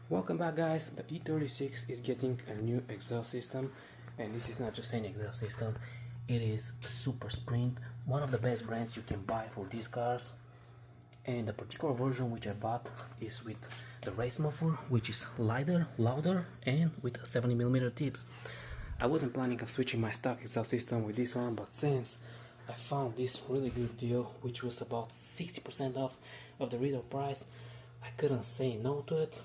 Welcome back, guys. The E36 is getting a new exhaust system, and this is not just any exhaust system, it is Supersprint, one of the best brands you can buy for these cars. And the particular version which I bought is with the race muffler, which is lighter, louder, and with 70mm tips. I wasn't planning of switching my stock exhaust system with this one, but since I found this really good deal, which was about 60% off of the retail price, I couldn't say no to it,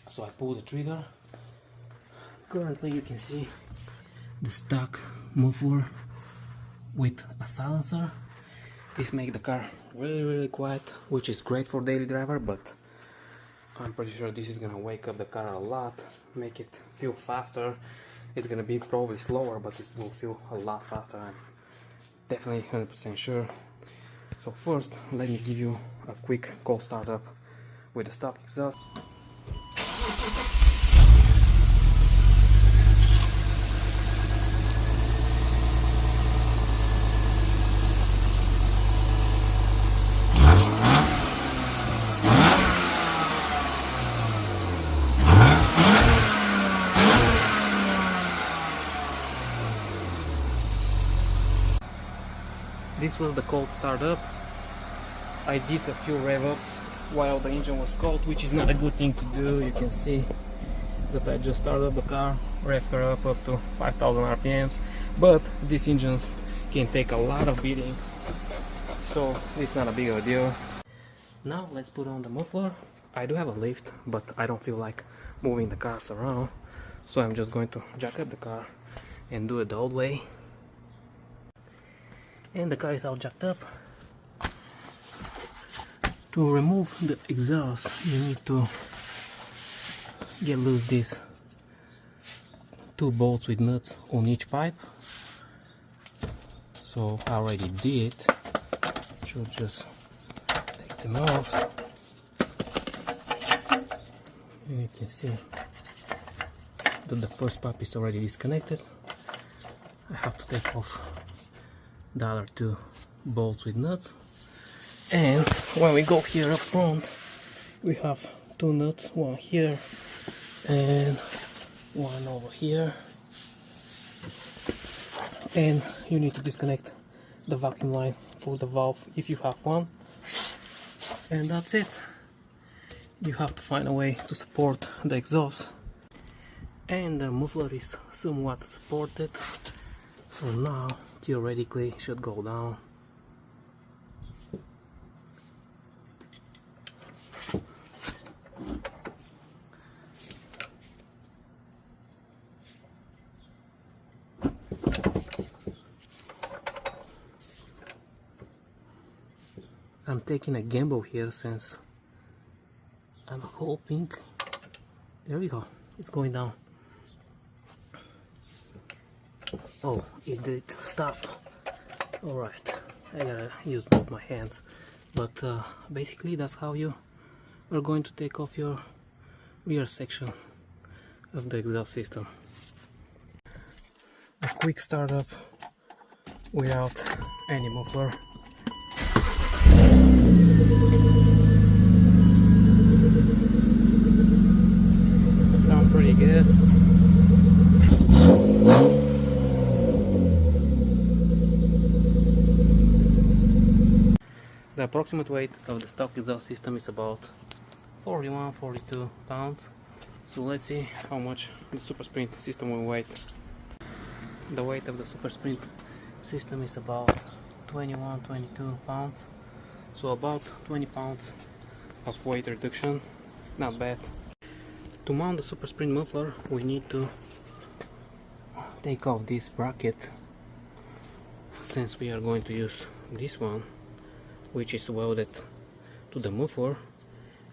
so I pulled the trigger. Currently you can see the stock muffler with a silencer. This makes the car really quiet, which is great for daily driver, but I'm pretty sure this is gonna wake up the car a lot, make it feel faster. It's gonna be probably slower, but it will feel a lot faster. I'm definitely 100% sure. So first, let me give you a quick cold startup with the stock exhaust. This was the cold startup. I did a few rev ups while the engine was cold, which is not a good thing to do. You can see that I just started up the car, rev her up to 5000 RPMs, but these engines can take a lot of beating, so it's not a big of a deal. Now let's put on the muffler. I do have a lift, but I don't feel like moving the cars around, so I'm just going to jack up the car and do it the old way. And the car is all jacked up. To remove the exhaust, you need to get loose these two bolts with nuts on each pipe. So I already did. Should just take them off. And you can see that the first pipe is already disconnected. I have to take off the other two bolts with nuts. And when we go here up front, we have two nuts, one here and one over here, and you need to disconnect the vacuum line for the valve if you have one, and that's it. You have to find a way to support the exhaust, and the muffler is somewhat supported, so now theoretically it should go down. I'm taking a gamble here since I'm hoping, there we go, it's going down. Oh, it did stop. Alright, I gotta use both my hands, but basically that's how you are going to take off your rear section of the exhaust system. A quick startup without any muffler. Sounds pretty good. The approximate weight of the stock exhaust system is about 41-42 pounds. So let's see how much the Supersprint system will weigh. The weight of the Supersprint system is about 21-22 pounds. So about 20 pounds of weight reduction. Not bad. To mount the Supersprint muffler, we need to take off this bracket, since we are going to use this one, which is welded to the muffler,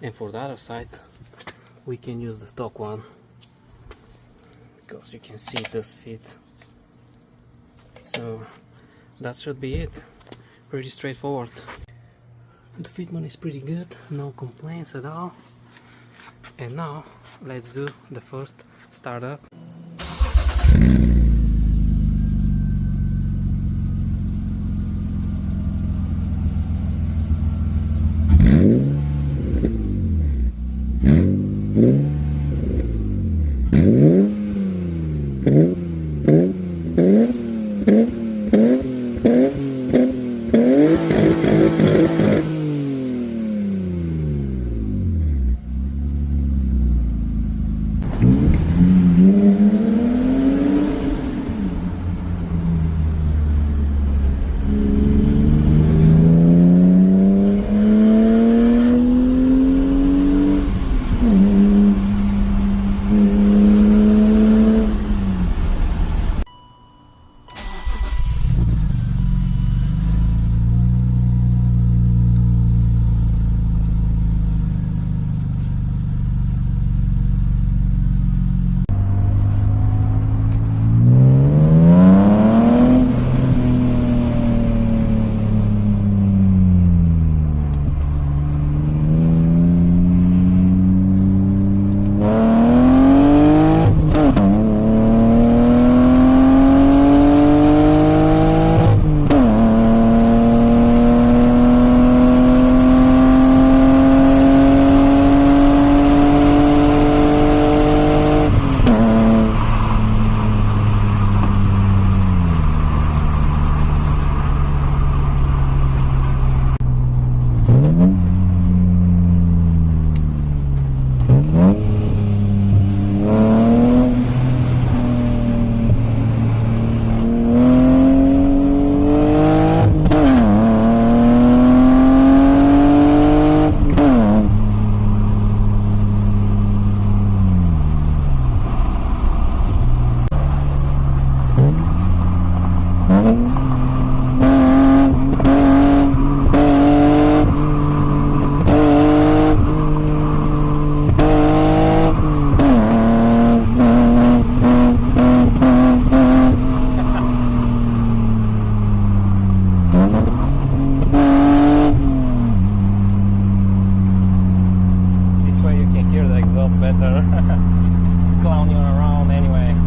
and for the other side we can use the stock one, because you can see it does fit. So that should be it. Pretty straightforward. The fitment is pretty good, no complaints at all. And now let's do the first startup. This way you can hear the exhaust better. Clowning around anyway.